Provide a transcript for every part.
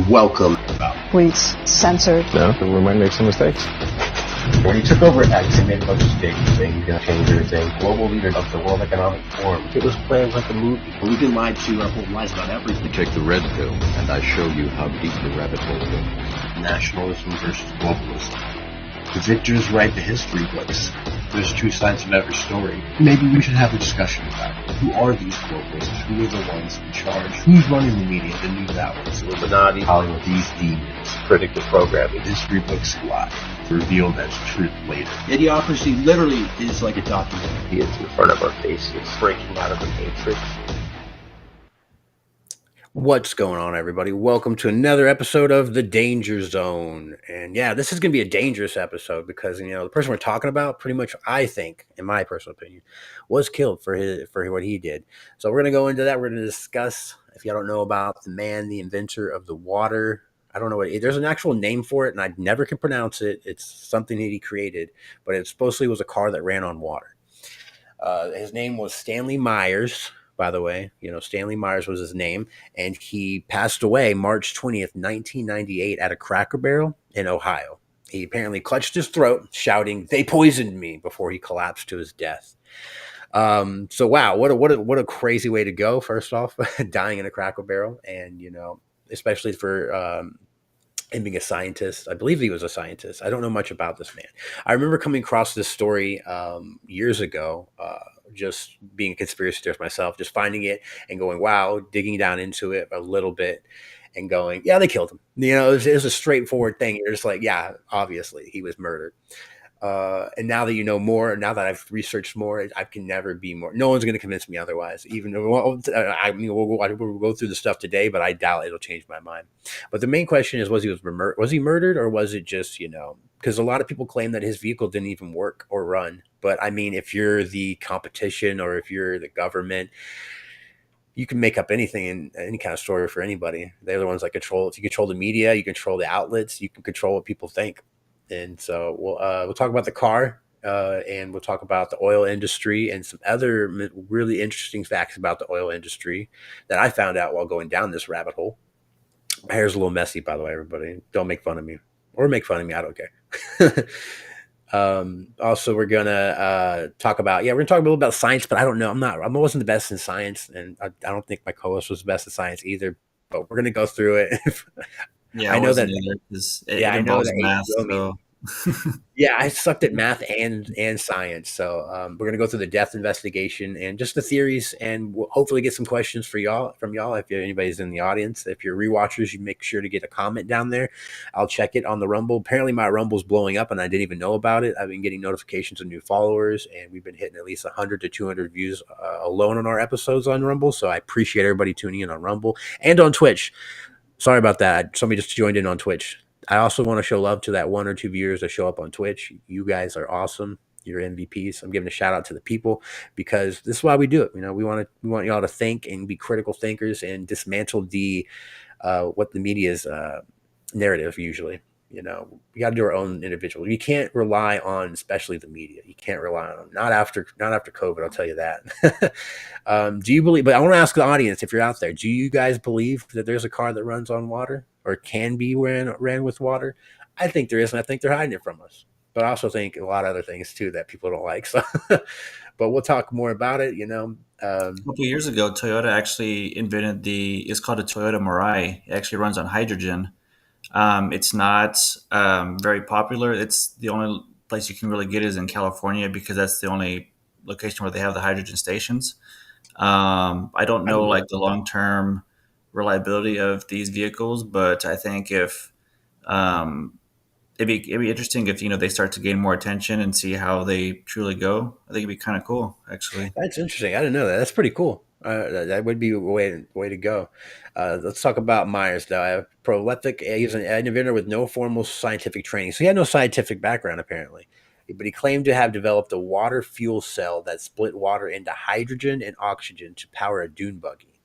welcome. Please, censored. No, we might make some mistakes. When he took over X, he made a bunch of statements saying he's going to change everything. Global leader of the World Economic Forum. It was planned like a movie. We've been lied to our whole lives about everything. You take the red pill, and I show you how deep the rabbit hole goes. Nationalism versus globalism. The victors write the history books. There's two sides of every story. Maybe we should have a discussion about it. Who are these globalists? Who are the ones in charge? Who's running the media, the news outlets, Illuminati, Hollywood, these demons? Predictive programming, history books lie. Revealed as truth later. Idiocracy literally is like a documentary. It's in front of our faces, breaking out of the matrix. What's going on, everybody? Welcome to another episode of The Danger Zone. And yeah, this is going to be a dangerous episode because, the person we're talking about, pretty much, I think, in my personal opinion, was killed for what he did. So we're going to go into that. We're going to discuss, if y'all don't know about the man, the inventor of the water. I don't know there's an actual name for it, and I never can pronounce it. It's something that he created, but it supposedly was a car that ran on water. His name was Stanley Myers. By the way, Stanley Myers was his name, and he passed away March 20th, 1998 at a Cracker Barrel in Ohio. He apparently clutched his throat, shouting, "They poisoned me," before he collapsed to his death. So wow, what a crazy way to go. First off, dying in a Cracker Barrel, and especially for him being a scientist. I believe he was a scientist. I don't know much about this man. I remember coming across this story years ago, just being a conspiracy theorist myself, just finding it and going, wow, digging down into it a little bit and going, yeah, they killed him. It was a straightforward thing. You're just like, yeah, obviously he was murdered. And now that you know more, now that I've researched more, I can never be more. No one's going to convince me otherwise. Even we'll go through the stuff today, but I doubt it'll change my mind. But the main question is, was he murdered, or was it just because a lot of people claim that his vehicle didn't even work or run. But I mean, if you're the competition or if you're the government, you can make up anything in any kind of story for anybody. They're the ones that control. If you control the media, you control the outlets, you can control what people think. And so we'll talk about the car, and we'll talk about the oil industry and some other really interesting facts about the oil industry that I found out while going down this rabbit hole. My hair's a little messy, by the way, everybody. Don't make fun of me. Or make fun of me. I don't care. Also, we're going to talk about, we're going to talk a little about science, but I don't know. I wasn't the best in science, and I don't think my co-host was the best in science either, but we're going to go through it. Yeah, I know that. It involves math. So. Yeah, I sucked at math and science. So we're gonna go through the death investigation and just the theories, and we'll hopefully get some questions from y'all. If anybody's in the audience, if you're rewatchers, you make sure to get a comment down there. I'll check it on the Rumble. Apparently, my Rumble's blowing up, and I didn't even know about it. I've been getting notifications of new followers, and we've been hitting at least 100 to 200 views alone on our episodes on Rumble. So I appreciate everybody tuning in on Rumble and on Twitch. Sorry about that. Somebody just joined in on Twitch. I also want to show love to that 1 or 2 viewers that show up on Twitch. You guys are awesome. You're MVPs. I'm giving a shout out to the people because this is why we do it. We want y'all to think and be critical thinkers and dismantle what the media's narrative usually. We got to do our own individual. You can't rely on, especially the media. You can't rely on them. Not after COVID. I'll tell you that. Do you believe? But I want to ask the audience, if you're out there, do you guys believe that there's a car that runs on water or can be ran with water? I think there is, and I think they're hiding it from us. But I also think a lot of other things too that people don't like. So, but we'll talk more about it. A couple of years ago, Toyota actually invented it's called a Toyota Mirai. It actually runs on hydrogen. It's not very popular. It's the only place you can really get it is in California because that's the only location where they have the hydrogen stations. I don't know the long-term reliability of these vehicles, but I think if it'd be interesting if they start to gain more attention and see how they truly go. I think it'd be kind of cool, actually. That's interesting. I didn't know that. That's pretty cool. That would be a way to go. Let's talk about Myers, though. Prolific. He's an inventor with no formal scientific training. So he had no scientific background, apparently. But he claimed to have developed a water fuel cell that split water into hydrogen and oxygen to power a dune buggy.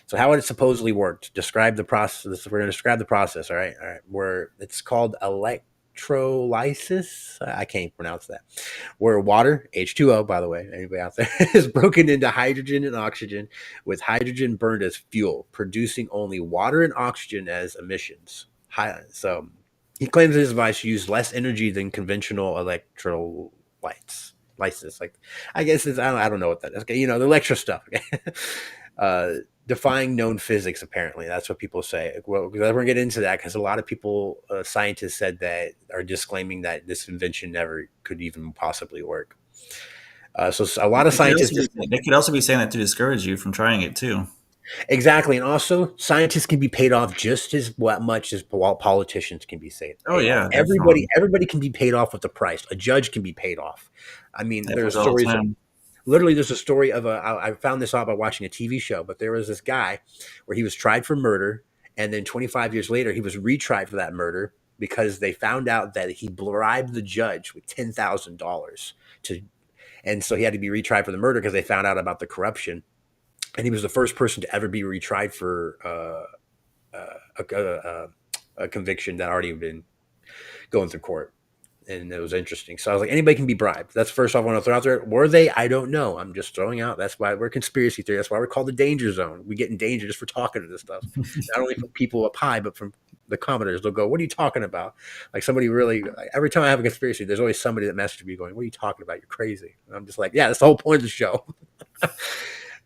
So how it supposedly worked. Describe the process. We're going to describe the process, all right? Where it's called electrolysis. I can't pronounce that. Where water, H2O, by the way, anybody out there, is broken into hydrogen and oxygen, with hydrogen burned as fuel, producing only water and oxygen as emissions. So he claims his device used less energy than conventional electrolytes. Lysis, like I guess it's I don't know what that is. Okay, the electro stuff. Defying known physics. Apparently, that's what people say. Well, we're gonna get into that because a lot of people, scientists, said that are disclaiming that this invention never could even possibly work. So a lot of scientists. They could also be saying that to discourage you from trying it too. Exactly, and also scientists can be paid off just as much as politicians can be paid. Oh yeah, everybody can be paid off with the price. A judge can be paid off. I mean, there's stories. Literally, there's a story of I found this out by watching a TV show, but there was this guy where he was tried for murder, and then 25 years later, he was retried for that murder because they found out that he bribed the judge with $10,000 and so he had to be retried for the murder because they found out about the corruption. And he was the first person to ever be retried for a conviction that already been going through court. And it was interesting. So I was like, anybody can be bribed. That's first off I want to throw out there. Were they? I don't know. I'm just throwing out. That's why we're conspiracy theory. That's why we're called the danger zone. We get in danger just for talking to this stuff. Not only from people up high, but from the commenters. They'll go, what are you talking about? Like somebody really, like, every time I have a conspiracy, there's always somebody that messages me going, what are you talking about? You're crazy. And I'm just like, yeah, that's the whole point of the show.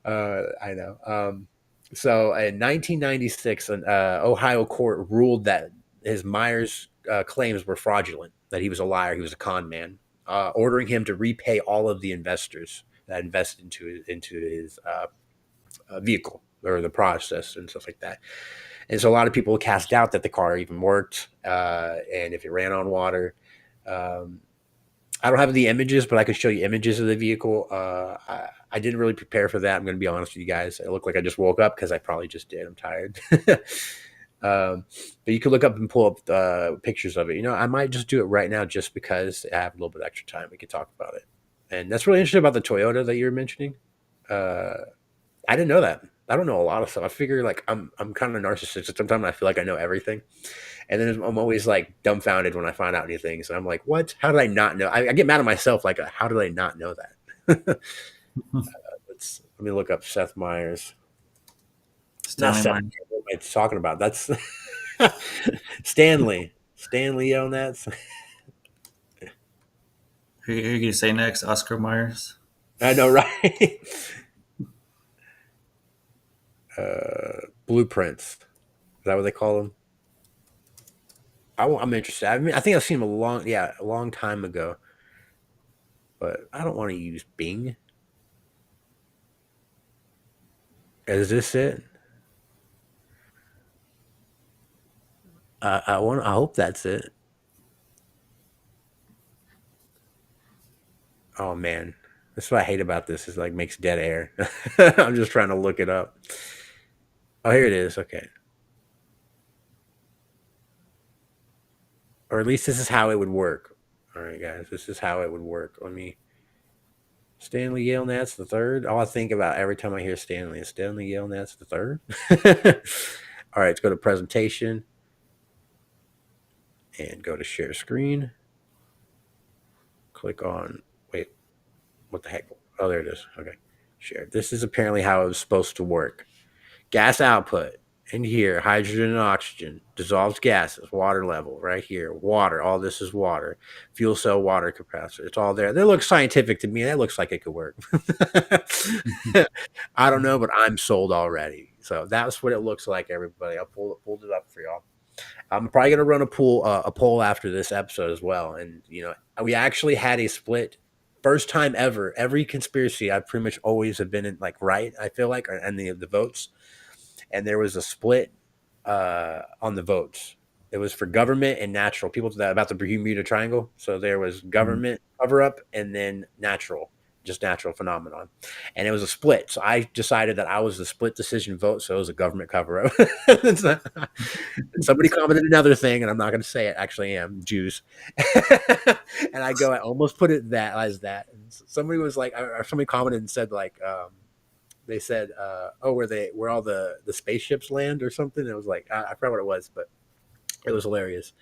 I know. So in 1996, an Ohio court ruled that his Meyer's claims were fraudulent, that he was a liar, he was a con man, ordering him to repay all of the investors that invested into his vehicle or the process and stuff like that. And so a lot of people cast doubt that the car even worked, and if it ran on water. I don't have the images, but I could show you images of the vehicle. I didn't really prepare for that. I'm going to be honest with you guys. It looked like I just woke up because I probably just did. I'm tired. But you could look up and pull up pictures of it. I might just do it right now just because I have a little bit of extra time. We could talk about it. And that's really interesting about the Toyota that you're mentioning. I didn't know that. I don't know a lot of stuff. I figure like I'm kind of narcissistic. Sometimes I feel like I know everything. And then I'm always like dumbfounded when I find out new things. And I'm like, what? How did I not know? I get mad at myself. Like, how did I not know that? Let me look up Seth Meyers. Stanley Meyer. What am I talking about? That's Stanley. Stanley on that. Who are you going to say next? Oscar Myers? I know, right? Blueprints. Is that what they call them? I'm interested. I mean, I think I've seen him a long time ago. But I don't want to use Bing. Is this it? I hope that's it. Oh man, that's what I hate about this. Is like makes dead air. I'm just trying to look it up. Oh, here it is. Okay. Or at least this is how it would work. All right, guys, this is how it would work. Stanley Yale Nats the third. All I think about every time I hear Stanley is Stanley Yale Nats the third. All right, let's go to presentation and go to share screen. Click on, wait, what the heck? Oh, there it is. Okay, share. This is apparently how it was supposed to work. Gas output. In here, hydrogen and oxygen, dissolves gases, water level, right here, water, all this is water, fuel cell water capacitor, it's all there. That looks scientific to me. That looks like it could work. I don't know, but I'm sold already. So that's what it looks like, everybody. I pulled it up for y'all. I'm probably going to run a poll after this episode as well. And, we actually had a split. First time ever, every conspiracy I pretty much always have been in, like, right, I feel like, and the votes. And there was a split on the votes. It was for government and natural. People about the Bermuda Triangle. So there was government cover up and then just natural phenomenon. And it was a split. So I decided that I was the split decision vote. So it was a government cover up. Somebody commented another thing, and I'm not going to say it. Actually, I am Jews. And I almost put it as that. And somebody was like, or somebody commented and said like, they said, where all the spaceships land or something. It was like, I forgot what it was, but it was hilarious.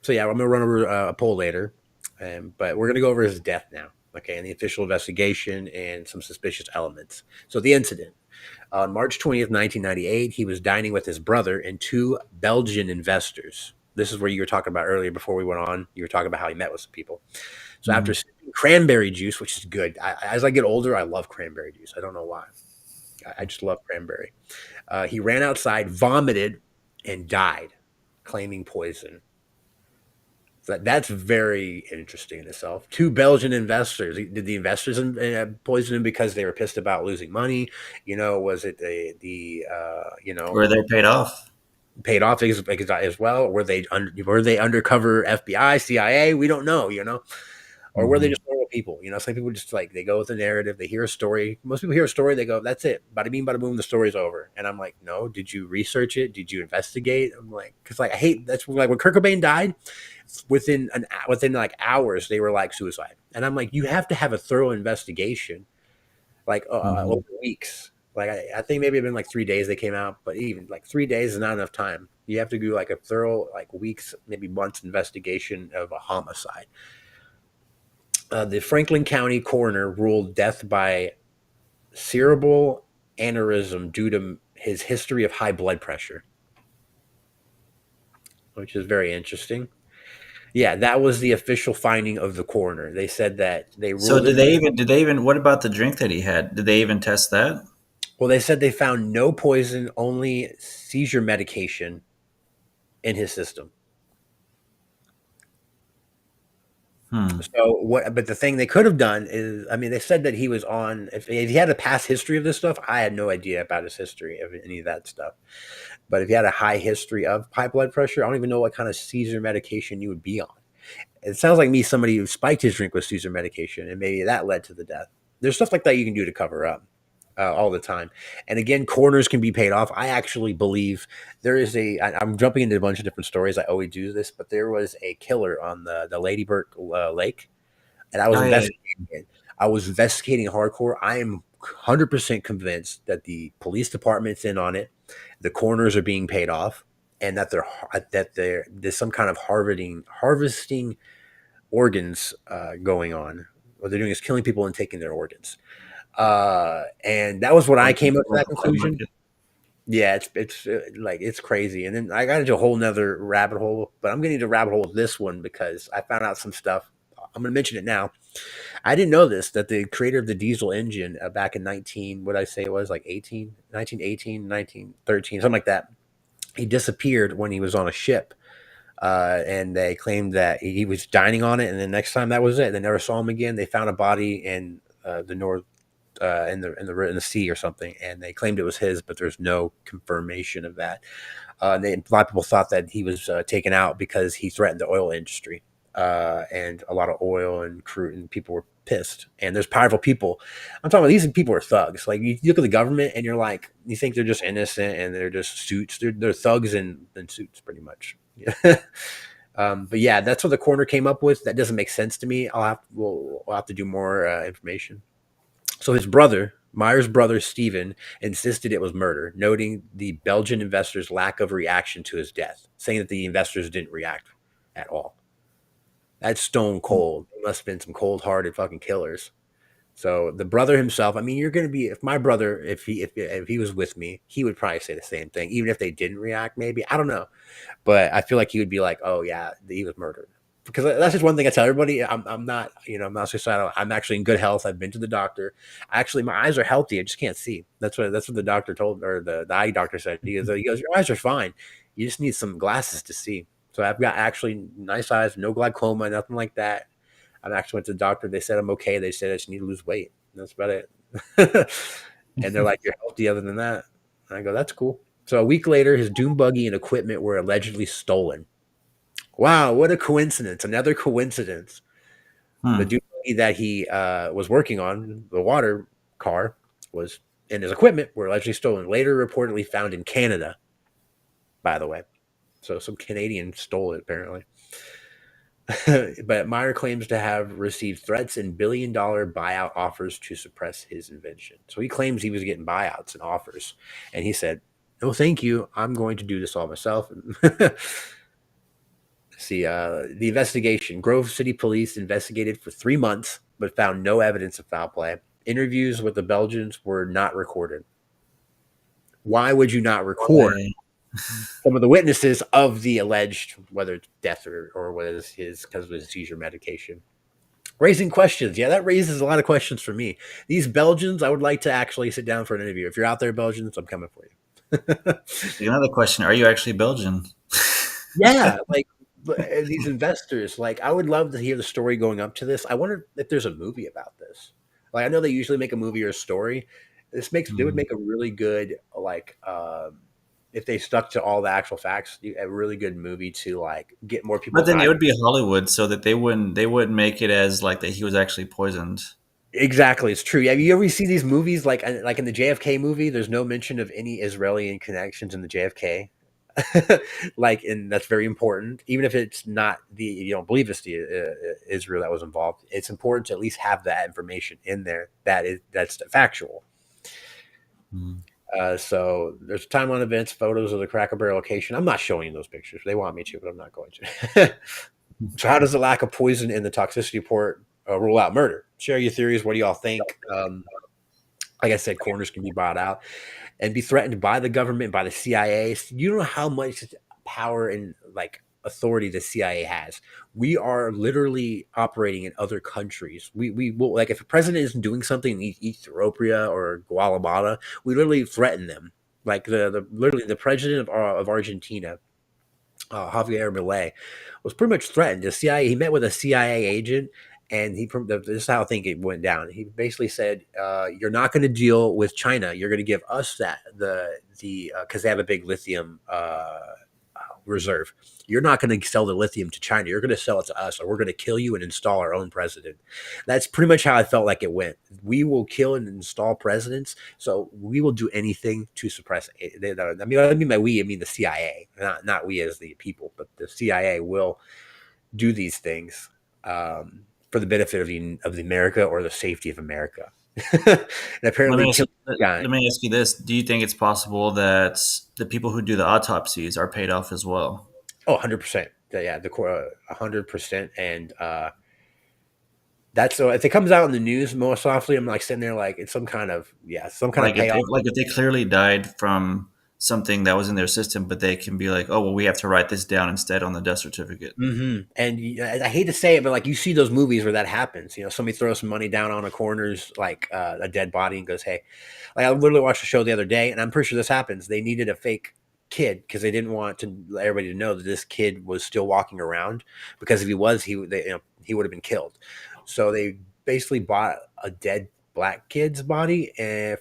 So yeah, I'm gonna run over a poll later, but we're gonna go over his death now. Okay, and the official investigation and some suspicious elements. So the incident. On March 20th, 1998, he was dining with his brother and two Belgian investors. This is where you were talking about earlier before we went on. You were talking about how he met with some people. So after Mhm. sipping cranberry juice, which is good, as I get older, I love cranberry juice. I don't know why. I just love cranberry. He ran outside, vomited, and died, claiming poison. So that's very interesting in itself. Two Belgian investors. Did the investors poison him because they were pissed about losing money? Was it Where they're paid off. paid off as well? Were they undercover FBI, CIA? We don't know. Or were they Mhm. just normal people? Some people just like they go with the narrative. They hear a story. Most people hear a story. They go, "That's it. Bada bing, bada boom. The story's over." And I'm like, "No. Did you research it? Did you investigate?" I'm like, because I hate that's like when Kurt Cobain died. Within like hours, they were like suicide, and I'm like, you have to have a thorough investigation, like over Mhm. weeks. Like I think maybe it's been like 3 days they came out, but even like 3 days is not enough time. You have to do like a thorough, like weeks, maybe months investigation of a homicide. The Franklin County coroner ruled death by cerebral aneurysm due to his history of high blood pressure, which is very interesting. Yeah, that was the official finding of the coroner. They said that they So ruled it. did they even what about the drink that he had? Did they even test that? Well, they said they found no poison, only seizure medication in his system. Hmm. So what? But the thing they could have done is, I mean, they said that he was on. If he had a past history of this stuff, I had no idea about his history of any of that stuff. But if he had a high history of high blood pressure, I don't even know what kind of seizure medication you would be on. It sounds like me somebody who spiked his drink with seizure medication, and maybe that led to the death. There's stuff like that you can do to cover up all the time. And again, coroners can be paid off. I actually believe there is I'm jumping into a bunch of different stories. I always do this, but there was a killer on the Lady Bird Lake, and I was Oh yeah. investigating it. I was investigating hardcore. I am 100% convinced that the police department's in on it. The coroners are being paid off, and there's some kind of harvesting organs going on. What they're doing is killing people and taking their organs. And that was what I came up to that conclusion. Yeah, it's crazy. And then I got into a whole nother rabbit hole, but I'm getting into a rabbit hole with this one because I found out some stuff. I'm going to mention it now. I didn't know this, that the creator of the diesel engine back in 19, what I say it was like 1918, 1913, something like that. He disappeared when he was on a ship. And they claimed that he was dining on it. And the next time that was it. They never saw him again. They found a body in the north, in the sea or something, and they claimed it was his, but there's no confirmation of that. A lot of people thought that he was taken out because he threatened the oil industry, and a lot of oil and crude, and people were pissed. And there's powerful people. I'm talking about these people are thugs. Like you look at the government, and you're like, you think they're just innocent and they're just suits. They're thugs in suits, pretty much. But yeah, that's what the coroner came up with. That doesn't make sense to me. We'll have to do more information. So his brother, Meyer's brother Stephen, insisted it was murder, noting the Belgian investors' lack of reaction to his death, saying that the investors didn't react at all. That's stone cold. It must have been some cold-hearted fucking killers. So the brother himself, I mean, you're going to be, if my brother, if he was with me, he would probably say the same thing, even if they didn't react. Maybe, I don't know, but I feel like he would be like, "Oh yeah, he was murdered." Because that's just one thing I tell everybody. I'm not, I'm not suicidal. I'm actually in good health. I've been to the doctor. Actually, my eyes are healthy. I just can't see. That's what the doctor told, or the eye doctor said. He goes, your eyes are fine. You just need some glasses to see. So I've got actually nice eyes, no glaucoma, nothing like that. I actually went to the doctor. They said I'm okay. They said I just need to lose weight. That's about it. And they're like, you're healthy other than that. And I go, that's cool. So a week later, his dune buggy and equipment were allegedly stolen. Wow, what a coincidence. Another coincidence. The Hmm. dune buggy that he was working on, the water car, was and his equipment were allegedly stolen. Later reportedly found in Canada, by the way. So some Canadian stole it, apparently. But Meyer claims to have received threats and billion-dollar buyout offers to suppress his invention. So he claims he was getting buyouts and offers. And he said, no, thank you. I'm going to do this all myself. See, the investigation. Grove City Police investigated for 3 months, but found no evidence of foul play. Interviews with the Belgians were not recorded. Why would you not record Why? some of the witnesses of the alleged, whether it's death or whether it's his because of his seizure medication? Raising questions. Yeah, that raises a lot of questions for me. These Belgians, I would like to actually sit down for an interview. If you're out there, Belgians, I'm coming for you. Another question: are you actually Belgian? Yeah, like these investors, like I would love to hear the story going up to this. I wonder if there's a movie about this. Like I know they usually make a movie or a story. This makes they would Mm. make a really good like if they stuck to all the actual facts, a really good movie to like get more But people's then it eyes. would be Hollywood, so that they wouldn't make it as like that he was actually poisoned. Exactly, it's true. Have you ever see these movies like in the JFK movie? There's no mention of any Israeli connections in the JFK. Like, and that's very important. Even if it's not the you don't believe it's the Israel that was involved, it's important to at least have that information in there. That's factual. Mm. So there's timeline events, photos of the Cracker Barrel location. I'm not showing you those pictures. They want me to, but I'm not going to. So how does the lack of poison in the toxicity report rule out murder? Share your theories. What do y'all think? Like I said, corners can be bought out and be threatened by the government, by the CIA. You don't know how much power and like authority the CIA has. We are literally operating in other countries. We will like if a president isn't doing something in Ethiopia or Guatemala, we literally threaten them. Like the literally the president of Argentina, Javier Milei, was pretty much threatened. The CIA, he met with a CIA agent, and this is how I think it went down. He basically said, "You're not going to deal with China. You're going to give us the because they have a big lithium reserve. You're not going to sell the lithium to China. You're going to sell it to us, or we're going to kill you and install our own president." That's pretty much how I felt like it went. We will kill and install presidents, so we will do anything to suppress it. I mean by we, I mean the CIA, not we as the people, but the CIA will do these things for the benefit of the America or the safety of America. And Let me apparently, ask kill you, guy. let me ask you this: do you think it's possible that the people who do the autopsies are paid off as well? Oh, 100%. Yeah, the core 100%. And that's so if it comes out in the news more softly, I'm like sitting there like it's some kind of payoff. Like if they clearly died from something that was in their system, but they can be like, oh well, we have to write this down instead on the death certificate. And I hate to say it, but like you see those movies where that happens. Somebody throws some money down on a corner's like a dead body and goes, "Hey," like I literally watched a show the other day, and I'm pretty sure this happens. They needed a fake kid because they didn't want everybody to know that this kid was still walking around because if he was, he would have been killed. So they basically bought a dead black kid's body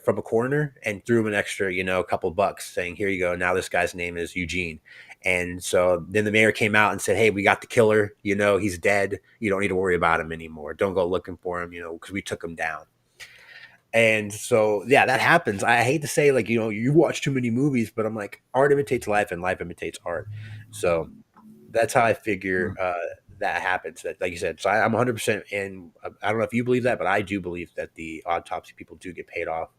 from a coroner and threw him an extra, a couple bucks, saying, "Here you go. Now this guy's name is Eugene." And so then the mayor came out and said, "Hey, we got the killer. He's dead. You don't need to worry about him anymore. Don't go looking for him, because we took him down." And so, yeah, that happens. I hate to say, like, you watch too many movies, but I'm like, art imitates life and life imitates art. So that's how I figure that happens. That, like you said, so I'm 100%. And I don't know if you believe that, but I do believe that the autopsy people do get paid off.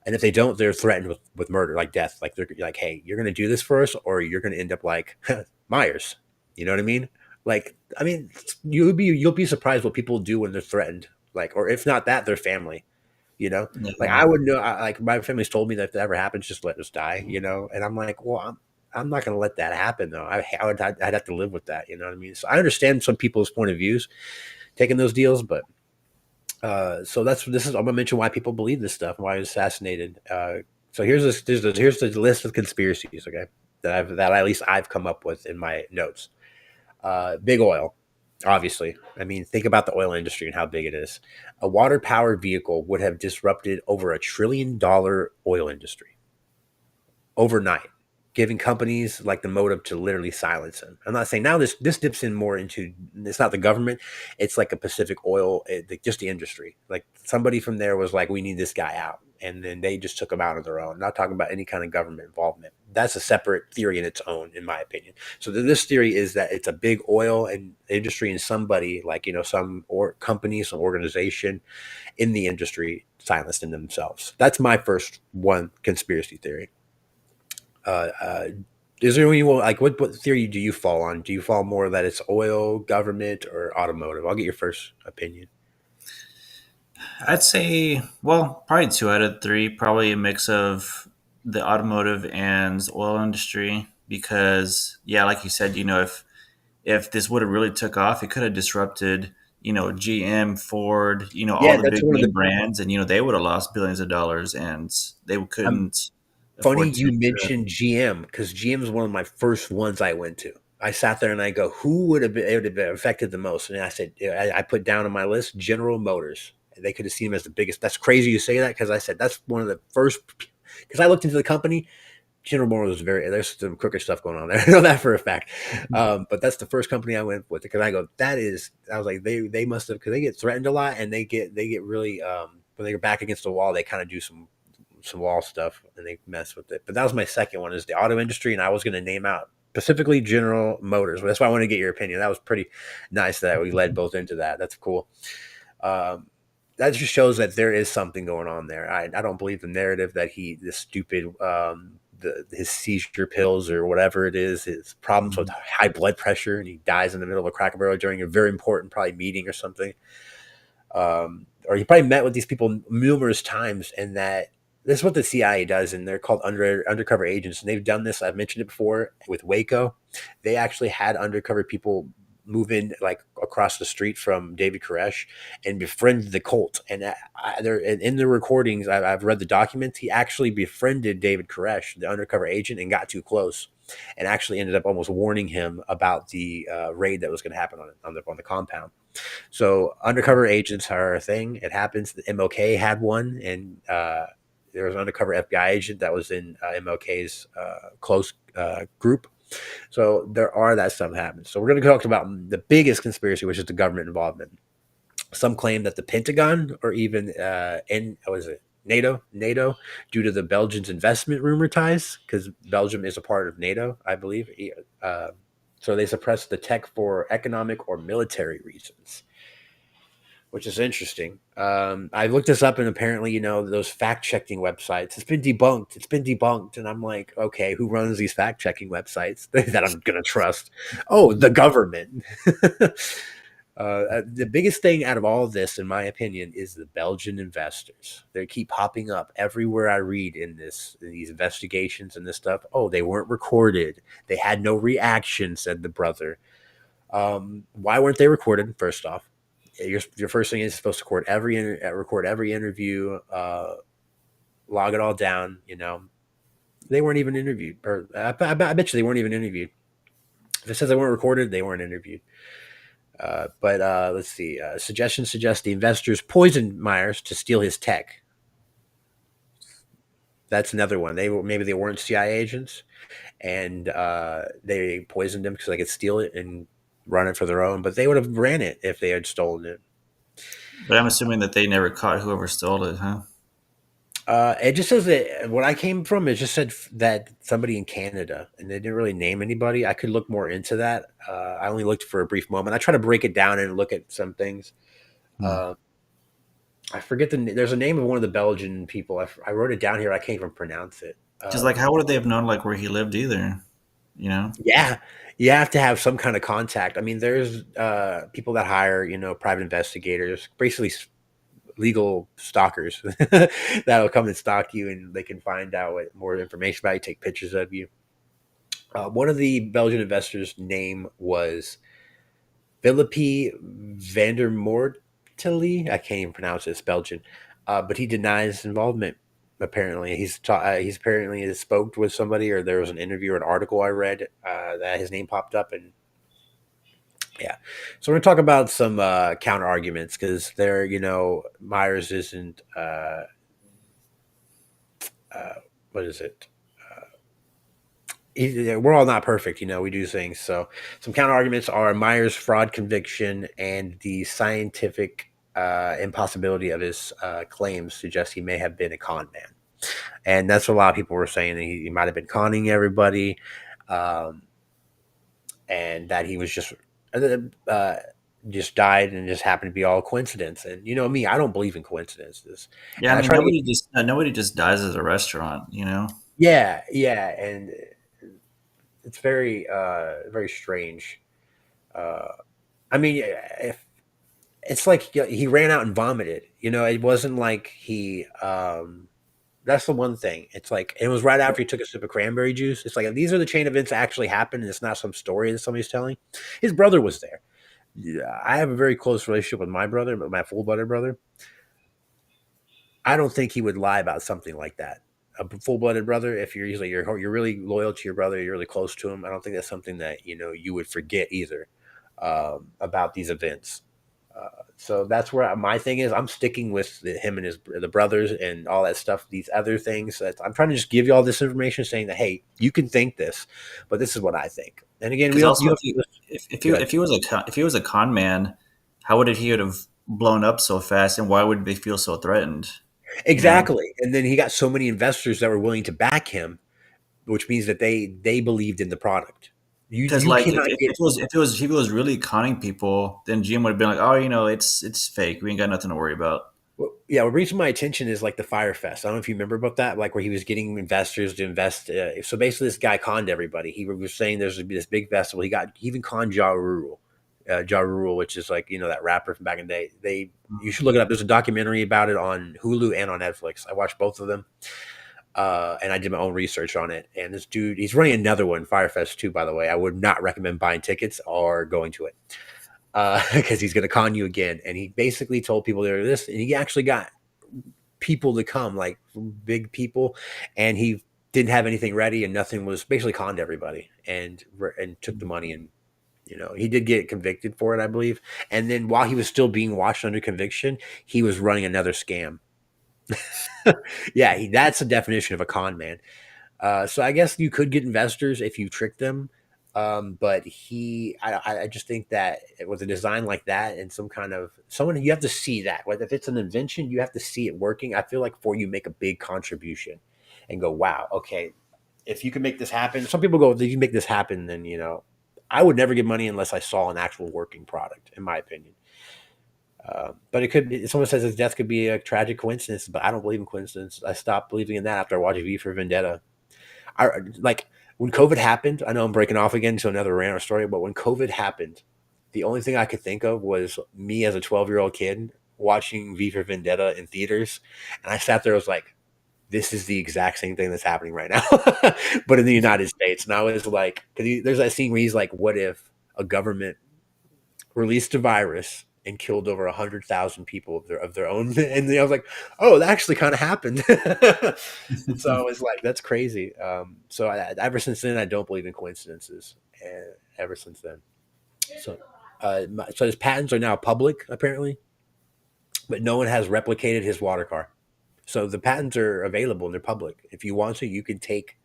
And if they don't, they're threatened with murder, like death. Like they're like, "Hey, you're going to do this for us, or you're going to end up like Myers." You know what I mean? Like, I mean, you'll be surprised what people do when they're threatened. Like, or if not that, their family. Like Yeah. I would know. Like my family's told me that if that ever happens, just let us die. And I'm like, well, I'm not going to let that happen though. I'd have to live with that. You know what I mean? So I understand some people's point of views taking those deals, but so I'm gonna mention why people believe this stuff, why it's assassinated. So here's the list of conspiracies, okay, that at least I've come up with in my notes. Big oil, obviously. I mean, think about the oil industry and how big it is. A water powered vehicle would have disrupted over $1 trillion oil industry overnight, giving companies like the motive to literally silence him. I'm not saying now this dips in more into it's not the government, it's like a Pacific Oil, just the industry. Like somebody from there was like, "We need this guy out," and then they just took him out on their own. Not talking about any kind of government involvement. That's a separate theory in its own, in my opinion. So this theory is that it's a big oil and industry and somebody like some or company, some organization in the industry silenced in themselves. That's my first one conspiracy theory. Uh, uh, Is there any like what theory do you fall on? Do you fall more that it's oil, government, or automotive? I'll get your first opinion. I'd say, well, probably two out of three. Probably a mix of the automotive and oil industry. Because, yeah, like you said, if this would have really took off, it could have disrupted, GM, Ford, all Yeah, the that's big one of the name brands, and they would have lost billions of dollars, and they I'm couldn't funny afford you to. mentioned GM because GM is one of my first ones I went to. I sat there and I go, who would have been, it would have been affected the most? And I said, I put down on my list General Motors. They could have seen him as the biggest. That's crazy you say that because I said that's one of the first. Because I looked into the company, General Motors was there's some crooked stuff going on there. I know that for a fact. But that's the first company I went with because I go, I was like, they must have, because they get threatened a lot and they get really, when they're back against the wall, they kind of do some wall stuff and they mess with it. But that was my second one is the auto industry. And I was going to name out specifically General Motors. That's why I want to get your opinion. That was pretty nice that we led both into that. That's cool. Um, that just shows that there is something going on there. I don't believe the narrative that this stupid, his seizure pills or whatever it is, his problems with high blood pressure and he dies in the middle of a Cracker Barrel during a very important probably meeting or something. Or he probably met with these people numerous times and that this is what the CIA does, and they're called undercover agents. And they've done this. I've mentioned it before with Waco. They actually had undercover people move in like across the street from David Koresh and befriend the cult. And in the recordings, I've read the documents. He actually befriended David Koresh, the undercover agent, and got too close, and actually ended up almost warning him about the raid that was going to happen on the compound. So undercover agents are a thing. It happens. The MLK had one, and there was an undercover FBI agent that was in MLK's close group. So there are that stuff happens. So we're going to talk about the biggest conspiracy, which is the government involvement. Some claim that the Pentagon or even NATO, due to the Belgians' investment rumor ties, because Belgium is a part of NATO, I believe. So they suppressed the tech for economic or military reasons, which is interesting. I looked this up, and apparently, those fact-checking websites, it's been debunked. It's been debunked, and I'm like, okay, who runs these fact-checking websites that I'm going to trust? Oh, the government. The biggest thing out of all of this, in my opinion, is the Belgian investors. They keep popping up everywhere I read in these investigations and this stuff. Oh, they weren't recorded. They had no reaction, said the brother. Why weren't they recorded? First off, your first thing is supposed to record every interview, log it all down. They weren't even interviewed, or I bet you they weren't even interviewed. If it says they weren't recorded, they weren't interviewed. But let's see. Suggestions suggest the investors poisoned Myers to steal his tech. That's another one. Maybe they weren't CIA agents, and they poisoned him because they could steal it and run it for their own. But they would have ran it if they had stolen it. But I'm assuming that they never caught whoever stole it, huh? It just says that what I came from, it just said that somebody in Canada, and they didn't really name anybody. I could look more into that. I only looked for a brief moment. I try to break it down and look at some things. I forget there's a name of one of the Belgian people. I wrote it down here. I can't even pronounce it. Because like, how would they have known like where he lived either? Yeah, you have to have some kind of contact. I mean, there's people that hire, private investigators, basically legal stalkers that'll come and stalk you, and they can find out more information about you, take pictures of you. One of the Belgian investors' name was Philippe Vandermoorteli. I can't even pronounce it. It's Belgian, but he denies involvement. Apparently, he's apparently spoke with somebody, or there was an interview or an article I read that his name popped up, and yeah. So we're gonna talk about some counter arguments because Myers isn't what is it? We're all not perfect, we do things. So some counter arguments are Myers' fraud conviction and the scientific impossibility of his claims suggest he may have been a con man. And that's what a lot of people were saying. He might have been conning everybody, and that he was just died and just happened to be all coincidence. And me, I don't believe in coincidences. Yeah, And I mean, nobody just dies at a restaurant. Yeah, and it's very very strange. Uh, I mean, if it's like he ran out and vomited, it wasn't like he. That's the one thing. It's like it was right after he took a sip of cranberry juice. It's like these are the chain events that actually happened, and it's not some story that somebody's telling. His brother was there. Yeah, I have a very close relationship with my brother, but my full-blooded brother. I don't think he would lie about something like that. A full-blooded brother, if you're usually you're really loyal to your brother, you're really close to him. I don't think that's something that you would forget either about these events. So that's where my thing is. I'm sticking with him and the brothers and all that stuff. These other things that I'm trying to just give you all this information, saying that hey, you can think this, but this is what I think. And again, we Because don't. also, if he was a con man, how would he would have blown up so fast, and why would they feel so threatened? You know, Exactly. And then he got so many investors that were willing to back him, which means that they believed in the product. You because you like cannot get if he was really conning people, then GM would have been like, oh, it's fake. We ain't got nothing to worry about. yeah. What brings to my attention is like the Fire Fest. I don't know if you remember about that, like where he was getting investors to invest. So basically, this guy conned everybody. He was saying there's this big festival. He even conned Ja Rule, Ja Rule, which is like that rapper from back in the day. You should look it up. There's a documentary about it on Hulu and on Netflix. I watched both of them. And I did my own research on it. And this dude, he's running another one, Firefest 2, by the way. I would not recommend buying tickets or going to it because he's going to con you again. And he basically told people there this, and he actually got people to come, like big people, and he didn't have anything ready, and nothing was basically conned everybody and took the money and. He did get convicted for it, I believe. And then while he was still being watched under conviction, he was running another scam. Yeah, that's the definition of a con man. So I guess you could get investors if you trick them. But I just think that with a design like that and some kind of someone, you have to see that. Whether if it's an invention, you have to see it working. I feel like before you make a big contribution and go, wow, okay, if you can make this happen. Some people go, if you make this happen, then I would never give money unless I saw an actual working product, in my opinion. But it could be, someone says his death could be a tragic coincidence, but I don't believe in coincidence. I stopped believing in that after I watched V for Vendetta. I like when COVID happened. I know I'm breaking off again to another random story, but when COVID happened, the only thing I could think of was me as a 12-year-old kid watching V for Vendetta in theaters, and I sat there. I was like, "This is the exact same thing that's happening right now," but in the United States. And I was like, because there's that scene where he's like, "What if a government released a virus and killed over 100,000 people of their own?" And I was like, "Oh, that actually kind of happened." So I was like, "That's crazy." Ever since then, I don't believe in coincidences. Ever since then, so so his patents are now public apparently, but no one has replicated his water car. So the patents are available and they're public. If you want to, you can take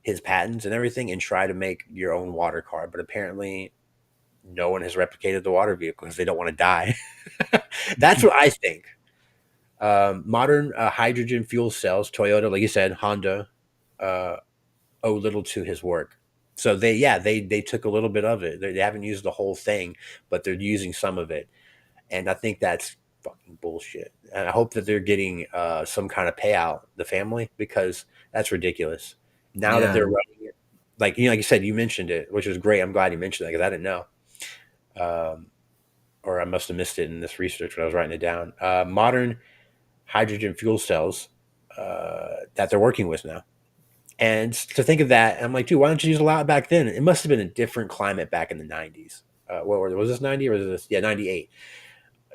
his patents and everything and try to make your own water car. But apparently, no one has replicated the water vehicle because they don't want to die. That's what I think. Modern hydrogen fuel cells, Toyota, like you said, Honda, uh, owe little to his work. So they took a little bit of it. They haven't used the whole thing, but they're using some of it, and I think that's fucking bullshit. And I hope that they're getting some kind of payout, the family, because that's ridiculous. Now that Yeah, they're running it, like you said, you mentioned it, which was great. I'm glad you mentioned that because I didn't know. Um, or I must have missed it in this research when I was writing it down. Modern hydrogen fuel cells that they're working with now. And to think of that, I'm like, dude, why don't you use a lot back then? It must have been a different climate back in the 90s. Was this 90 or was this? Yeah, 98.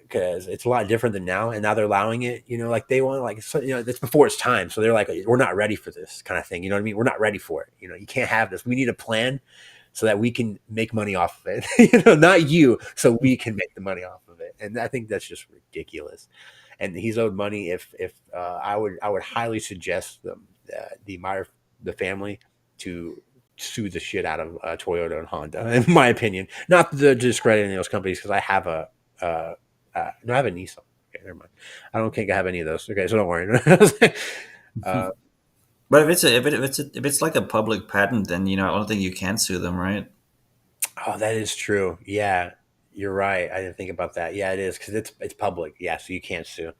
Because it's a lot different than now. And now they're allowing it, like they want, like, so, it's before its time. So they're like, we're not ready for this kind of thing. You know what I mean? We're not ready for it. You can't have this. We need a plan so that we can make money off of it. Not you, so we can make the money off of it. And I think that's just ridiculous. And he's owed money. If I would highly suggest them the Meyer the family to sue the shit out of Toyota and Honda, in my opinion. Not the discrediting those companies because I have no, I have a Nissan. Okay, never mind. I don't think I have any of those. Okay, so don't worry. uh, but if it's like a public patent, then I don't think you can sue them, right? oh, that is true. Yeah, you're right. I didn't think about that. Yeah, it is because it's public. Yeah, so you can't sue.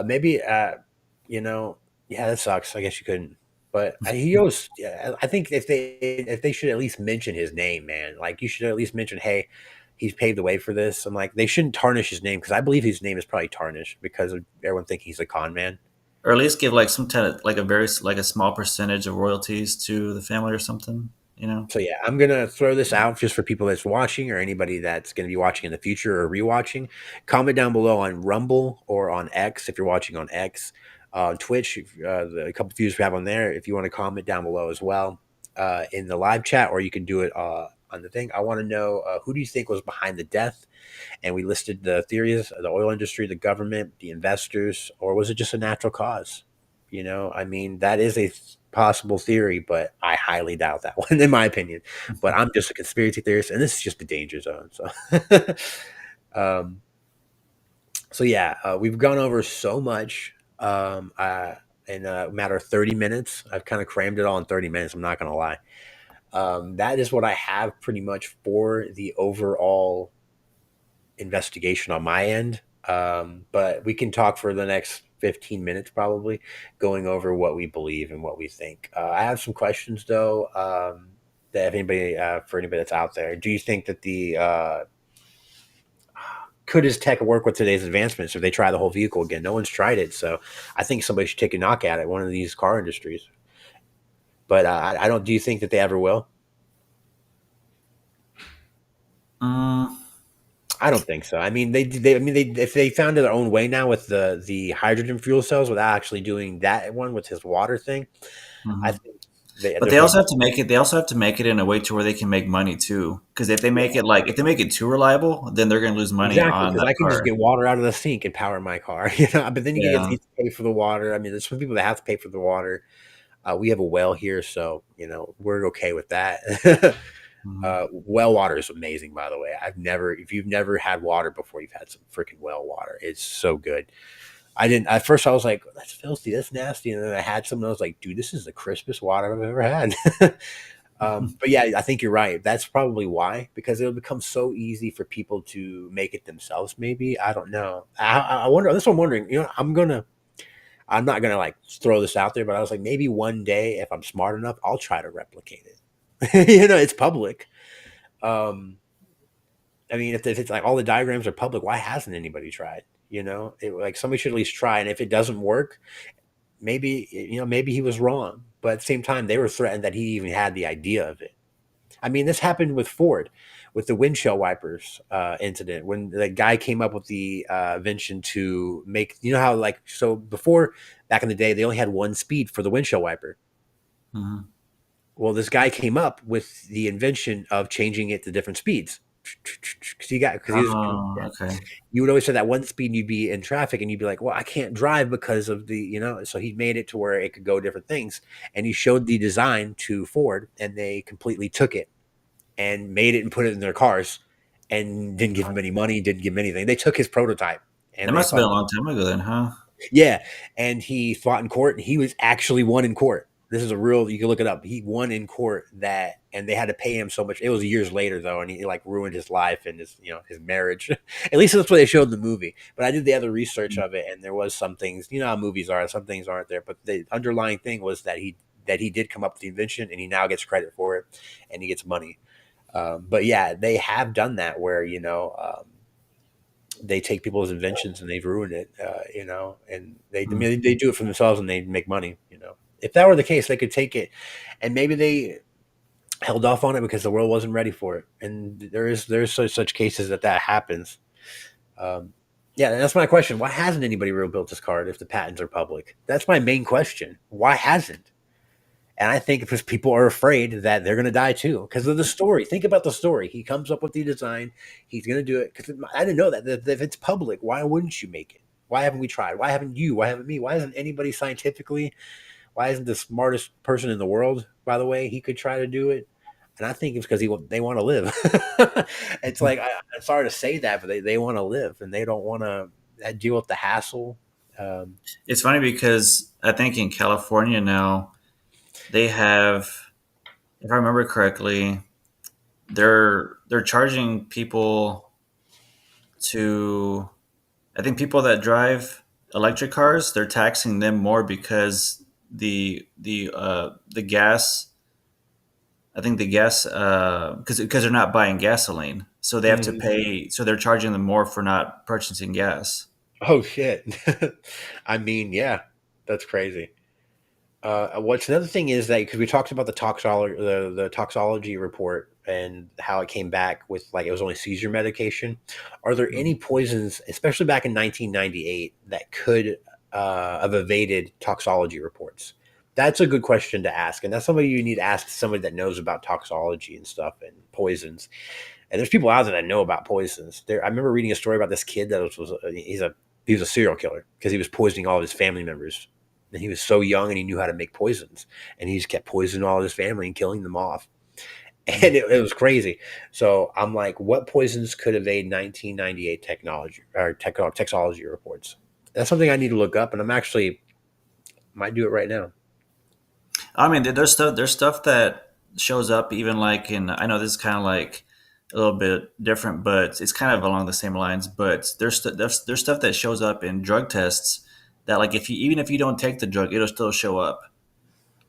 Maybe yeah, that sucks. I guess you couldn't. But he goes. Yeah, I think if they should at least mention his name, man. Like you should at least mention, hey, he's paved the way for this. I'm like, they shouldn't tarnish his name because I believe his name is probably tarnished because of everyone thinking he's a con man. Or at least give like some kind of like a very like a small percentage of royalties to the family or something. You know. So yeah, I'm gonna throw this out just for people that's watching or anybody that's gonna be watching in the future or rewatching. Comment down below on Rumble or on X if you're watching on X, Twitch. A couple views we have on there. If you want to comment down below as well in the live chat, or you can do it on the thing. I want to know who do you think was behind the death? And we listed the theories: the oil industry, the government, the investors, or was it just a natural cause? I mean, that is a possible theory, but I highly doubt that one, in my opinion. But I'm just a conspiracy theorist, and this is just the danger zone. So, um, so yeah, we've gone over so much in a matter of 30 minutes. I've kind of crammed it all in 30 minutes. I'm not going to lie. That is what I have pretty much for the overall investigation on my end. But we can talk for the next 15 minutes probably going over what we believe and what we think. I have some questions though. That if anybody for anybody that's out there, do you think that the could his tech work with today's advancements if they try the whole vehicle again? No one's tried it, so I think somebody should take a knock at it, one of these car industries. But I don't. Do you think that they ever will? Mm, I don't think so. I mean, if they found their own way now with the hydrogen fuel cells without actually doing that one with his water thing, I mhm. think But there's they no. also have to make it. They also have to make it in a way to where they can make money too. Because if they make Yeah, it like if they make it too reliable, then they're going to lose money exactly. on Because that I can just car. get water out of the sink and power my car, But then you Yeah. have to pay for the water. I mean, there's some people that have to pay for the water. We have a well here, so we're okay with that. Mhm. Well water is amazing, by the way. If you've never had water before, you've had some freaking well water. It's so good. I didn't at first. I was like, "That's filthy, that's nasty," and then I had some, and I was like, "Dude, this is the crispest water I've ever had." But yeah, I think you're right. That's probably why, because it'll become so easy for people to make it themselves. Maybe I don't know. I wonder. That's what I'm wondering. I'm not gonna like throw this out there, but I was like, maybe one day, if I'm smart enough, I'll try to replicate it. It's public. Um, I mean, if it's like all the diagrams are public, why hasn't anybody tried? Like somebody should at least try. And if it doesn't work, maybe he was wrong. But at the same time, they were threatened that he even had the idea of it. I mean, this happened with Ford, with the windshield wipers incident, when the guy came up with the invention to make, how like so before back in the day they only had one speed for the windshield wiper. Mhm. Well, this guy came up with the invention of changing it to different speeds. Because he was, Oh, okay. you would always say that one speed and you'd be in traffic and you'd be like, well, I can't drive because of so he made it to where it could go different things. And he showed the design to Ford and they completely took it and made it and put it in their cars and didn't give him any money, didn't give him anything. They took his prototype That and they must have been thought, a long time ago then, huh? yeah. And he fought in court and he was actually won in court. This is a real, you can look it up. He won in court and they had to pay him so much. It was years later though. And he like ruined his life and his marriage. At least that's what they showed in the movie. But I did the other research of it and there was some things, how movies are, some things aren't there. But the underlying thing was that he did come up with the invention and he now gets credit for it and he gets money. But yeah, they have done that where they take people's inventions and they've ruined it. And I Mhm. mean, they do it for themselves and they make money. If that were the case, they could take it, and maybe they held off on it because the world wasn't ready for it. And there's such cases that happens. Um, yeah, and that's my question. Why hasn't anybody real built this card if the patents are public? That's my main question. Why hasn't? And I think because people are afraid that they're going to die too because of the story. Think about the story. He comes up with the design. He's going to do it. Because I didn't know that if it's public, why wouldn't you make it? Why haven't we tried? Why haven't you? Why haven't me? Why isn't anybody scientifically? Why isn't the smartest person in the world, by the way, he could try to do it? And I think it's because they want to live. It's like, I'm sorry to say that, but they want to live and they don't want to deal with the hassle. Um, It's funny because I think in California now they have, if I remember correctly, they're charging people to. I think people that drive electric cars, they're taxing them more because the gas. I think the gas because they're not buying gasoline, so they have to Mhm. pay. So they're charging them more for not purchasing gas. Oh shit. I mean, yeah, that's crazy. What's another thing is that because we talked about the toxology report and how it came back with like it was only seizure medication. Are there any poisons, especially back in 1998, that could have evaded toxology reports? That's a good question to ask, and that's somebody you need to ask somebody that knows about toxology and stuff and poisons. And there's people out there that know about poisons. I remember reading a story about this kid that he was a serial killer because he was poisoning all of his family members. And he was so young and he knew how to make poisons. And he just kept poisoning all of his family and killing them off. And it was crazy. So I'm like, what poisons could evade 1998 technology or toxology reports? That's something I need to look up, and I'm actually might do it right now. I mean, there's stuff that shows up even like in. I know this is kind of like a little bit different, but it's kind of along the same lines. But there's stuff that shows up in drug tests that like if you even if you don't take the drug, it'll still show up.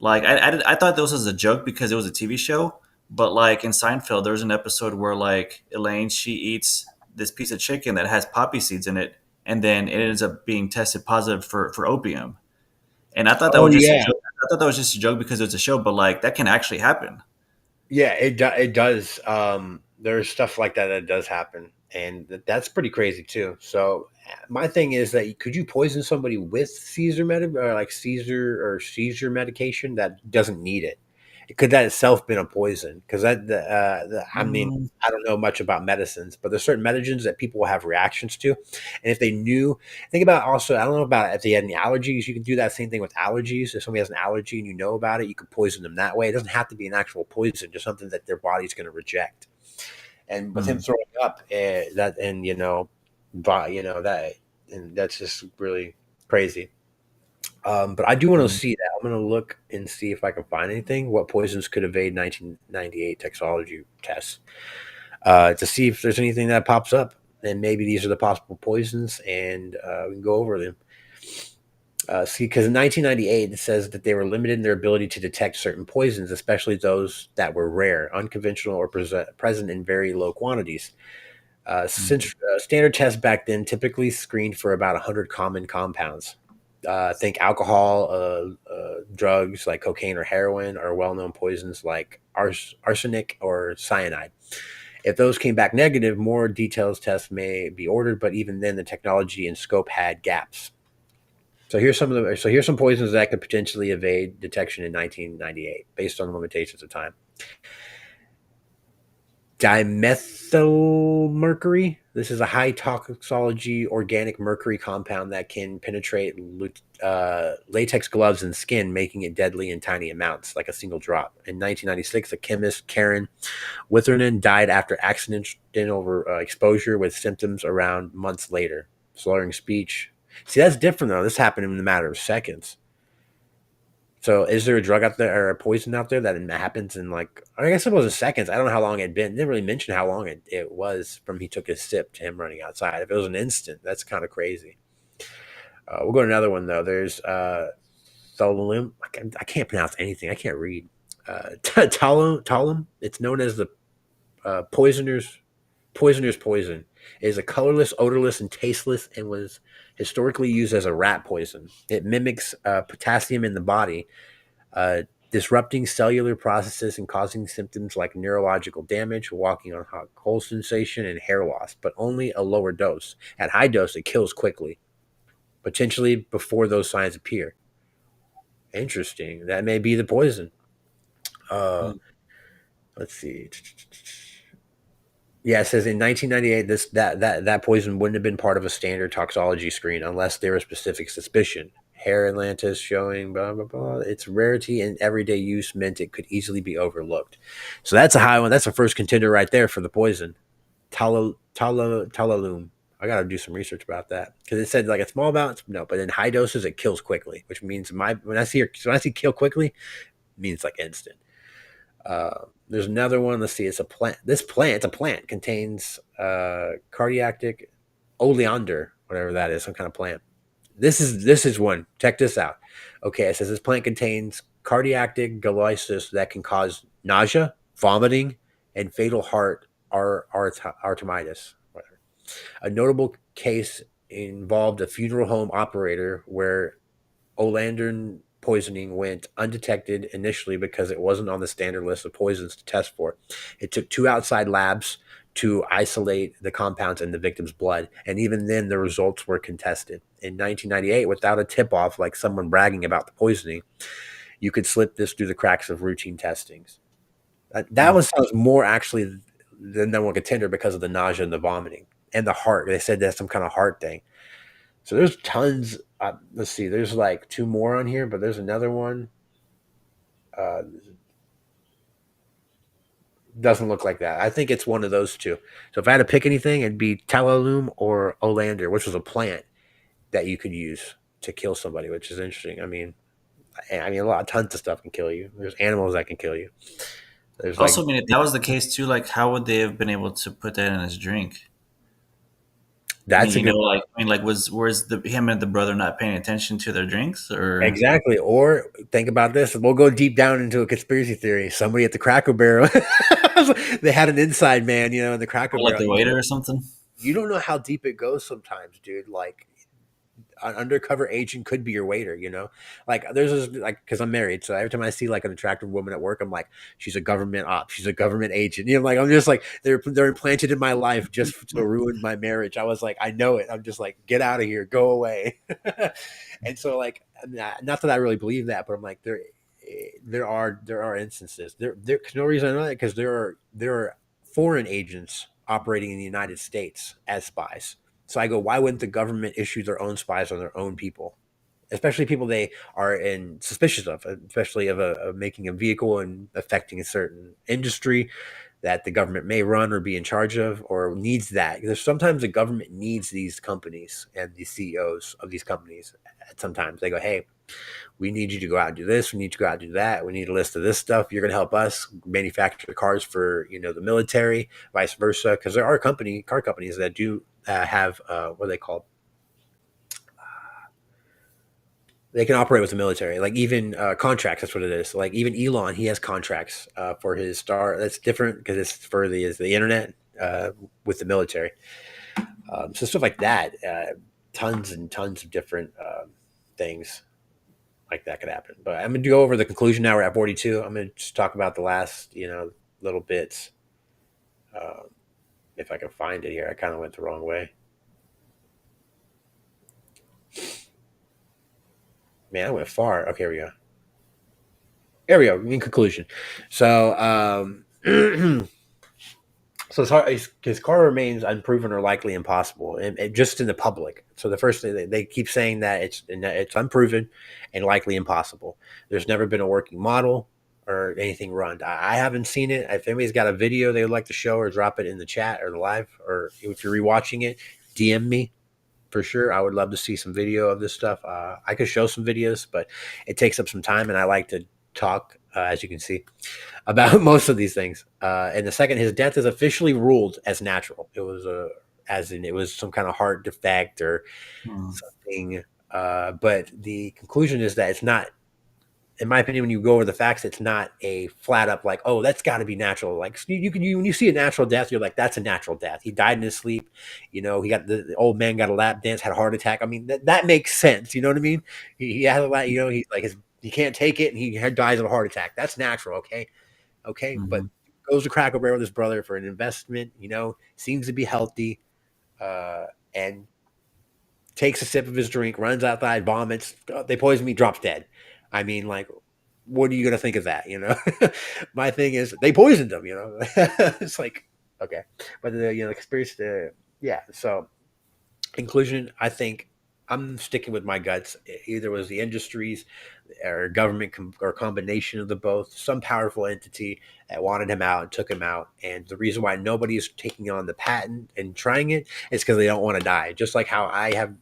Like I thought this was a joke because it was a TV show, but like in Seinfeld, there's an episode where like Elaine she eats this piece of chicken that has poppy seeds in it, and then it ends up being tested positive for opium. And I thought that Oh was just a yeah, joke. I thought that was just a joke because it's a show, but like that can actually happen. yeah, it does. There's stuff like that that does happen, and that's pretty crazy too. So my thing is that could you poison somebody with seizure medication that doesn't need it? Could that itself been a poison? Because I mean, Mm, I don't know much about medicines, but there's certain medicines that people will have reactions to, and if they knew, think about also, I don't know about if they had any allergies. You can do that same thing with allergies. If somebody has an allergy and you know about it, you could poison them that way. It doesn't have to be an actual poison, just something that their body's going to reject. And with him mm, throwing up, that and that, and that's just really crazy. But I do want to mm, see that. I'm going to look and see if I can find anything. What poisons could evade 1998 toxology tests to see if there's anything that pops up. And maybe these are the possible poisons, and we can go over them. See, because in 1998, it says that they were limited in their ability to detect certain poisons, especially those that were rare, unconventional, or present in very low quantities. mm, Since standard tests back then typically screened for about 100 common compounds. Think alcohol, drugs like cocaine or heroin, or well-known poisons like arsenic or cyanide. If those came back negative, more detailed tests may be ordered, but even then, the technology and scope had gaps. So here's some poisons that could potentially evade detection in 1998, based on the limitations of time. Dimethylmercury. This is a high toxology organic mercury compound that can penetrate latex gloves and skin, making it deadly in tiny amounts, like a single drop. In 1996, a chemist, Karen Withernan, died after accidental exposure with symptoms around months later. Slurring speech. See, that's different, though. This happened in a matter of seconds. So, is there a drug out there or a poison out there that happens in like? I guess it was in seconds. I don't know how long it'd been. It didn't really mention how long it was from he took his sip to him running outside. If it was an instant, that's kind of crazy. We'll go to another one though. There's thalum. I can't pronounce anything. I can't read. Talum. It's known as the poisoner's poison. It is a colorless, odorless, and tasteless, and was historically used as a rat poison. It mimics potassium in the body, uh, disrupting cellular processes and causing symptoms like neurological damage, walking on hot cold sensation, and hair loss, but only a lower dose. At high dose, it kills quickly, potentially before those signs appear. Interesting. That may be the poison. Uh, mm, let's see. Yeah, it says in 1998, that poison wouldn't have been part of a standard toxology screen unless there was specific suspicion. Hair Atlantis showing blah blah blah. Its rarity and everyday use meant it could easily be overlooked. So that's a high one. That's the first contender right there for the poison. Talalum. I gotta do some research about that because it said like a small amount, no, but in high doses it kills quickly, which means when I see kill quickly, it means like instant. There's another one. Let's see. It's a plant. It's a plant, contains cardiac oleander, whatever that is, some kind of plant. This is one. Check this out. Okay, it says this plant contains cardiactic glycolysis that can cause nausea, vomiting, and fatal artemitis. A notable case involved a funeral home operator where oleandrin poisoning went undetected initially because it wasn't on the standard list of poisons to test for. It took 2 outside labs to isolate the compounds in the victim's blood, and even then the results were contested. In 1998, without a tip-off like someone bragging about the poisoning, you could slip this through the cracks of routine testings. That one sounds more actually than number one contender because of the nausea and the vomiting and the heart. They said that's some kind of heart thing. So there's tons. Let's see. There's like 2 more on here, but there's another one. Doesn't look like that. I think it's one of those 2. So if I had to pick anything, it'd be tallow or oleander, which was a plant that you could use to kill somebody, which is interesting. I mean, tons of stuff can kill you. There's animals that can kill you. There's Also, I mean, if that was the case too, like, how would they have been able to put that in his drink? That's I mean, like, was him and the brother not paying attention to their drinks, or exactly. Or think about this. We'll go deep down into a conspiracy theory. Somebody at the Cracker Barrel, they had an inside man, in the Cracker like Barrel. the waiter or something? You don't know how deep it goes sometimes, dude. Like, an undercover agent could be your waiter, like there's this, like, because I'm married, so every time I see like an attractive woman at work, I'm like, she's a government op, she's a government agent, like I'm just like, they're implanted in my life just to ruin my marriage. I was like, I know it. I'm just like, get out of here, go away. And so, like, not that I really believe that, but I'm like, there are instances there's no reason I know that, because there are foreign agents operating in the United States as spies. So I go, why wouldn't the government issue their own spies on their own people, especially people they are suspicious of, especially of making a vehicle and affecting a certain industry that the government may run or be in charge of or needs that? Because sometimes the government needs these companies and the CEOs of these companies. Sometimes they go, hey, we need you to go out and do this. We need you to go out and do that. We need a list of this stuff. You're going to help us manufacture the cars for, the military, vice versa. Because there are car companies that do have what are they called? They can operate with the military, like even contracts. That's what it is. Like even Elon, he has contracts for his star. That's different because it's for the internet with the military. So stuff like that, tons and tons of different things like that could happen. But I'm going to go over the conclusion now. We're at 42. I'm going to just talk about the last, little bits. If I can find it here. I kind of went the wrong way. Man, I went far. Okay, here we go. Here we go. In conclusion. So, so his car remains unproven or likely impossible, and just in the public. So the first thing they keep saying that it's unproven and likely impossible. There's never been a working model or anything run. I haven't seen it. If anybody's got a video they would like to show or drop it in the chat or the live, or if you're rewatching it, DM me for sure. I would love to see some video of this stuff. I could show some videos, but it takes up some time, and I like to talk, as you can see, about most of these things. And the second, his death is officially ruled as natural. It was it was some kind of heart defect or something. But the conclusion is that it's not. In my opinion, when you go over the facts, it's not a flat up like, oh, that's got to be natural. Like when you see a natural death, you're like, that's a natural death. He died in his sleep. He got the old man got a lap dance, had a heart attack. I mean, that makes sense. You know what I mean? He had a lot. He's like he can't take it, and he dies of a heart attack. That's natural. Okay. Mm-hmm. But goes to Cracker Barrel with his brother for an investment. Seems to be healthy, and takes a sip of his drink, runs outside, vomits. They poison me, drops dead. I mean, like, what are you going to think of that? My thing is they poisoned him, it's like, okay. But the conspiracy, yeah. So conclusion, I think I'm sticking with my guts. Either was the industries or government or combination of the both, some powerful entity that wanted him out and took him out. And the reason why nobody is taking on the patent and trying it is because they don't want to die. Just like how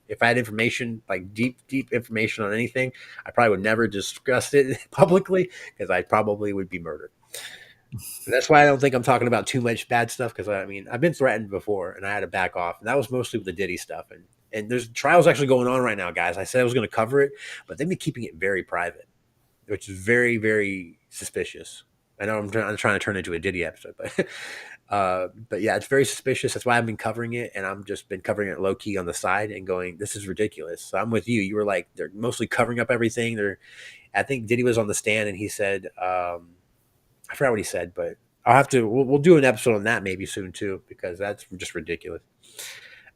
if I had information, like deep information on anything, I probably would never discuss it publicly because I probably would be murdered. And that's why I don't think I'm talking about too much bad stuff, because I've been threatened before and I had to back off. And that was mostly with the Diddy stuff. And And there's trials actually going on right now, guys. I said I was going to cover it, but they've been keeping it very private, which is very, very suspicious. I know I'm trying to turn it into a Diddy episode, but yeah, it's very suspicious. That's why I've been covering it, and I'm just been covering it low key on the side and going, "This is ridiculous." So I'm with you. You were like, they're mostly covering up everything. I think Diddy was on the stand and he said, I forgot what he said, but I'll have to. We'll do an episode on that maybe soon too, because that's just ridiculous.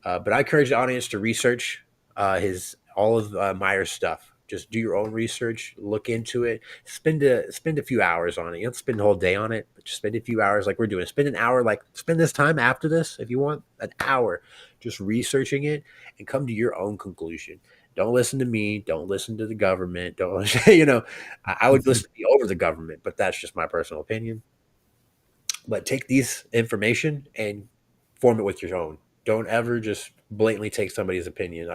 But I encourage the audience to research all of Meyer's stuff. Just do your own research, look into it, spend a few hours on it. You don't spend the whole day on it, but just spend a few hours like we're doing. Spend an hour, like spend this time after this, if you want, an hour just researching it and come to your own conclusion. Don't listen to me. Don't listen to the government. Don't, I would listen to you over the government, but that's just my personal opinion. But take these information and form it with your own. Don't ever just blatantly take somebody's opinion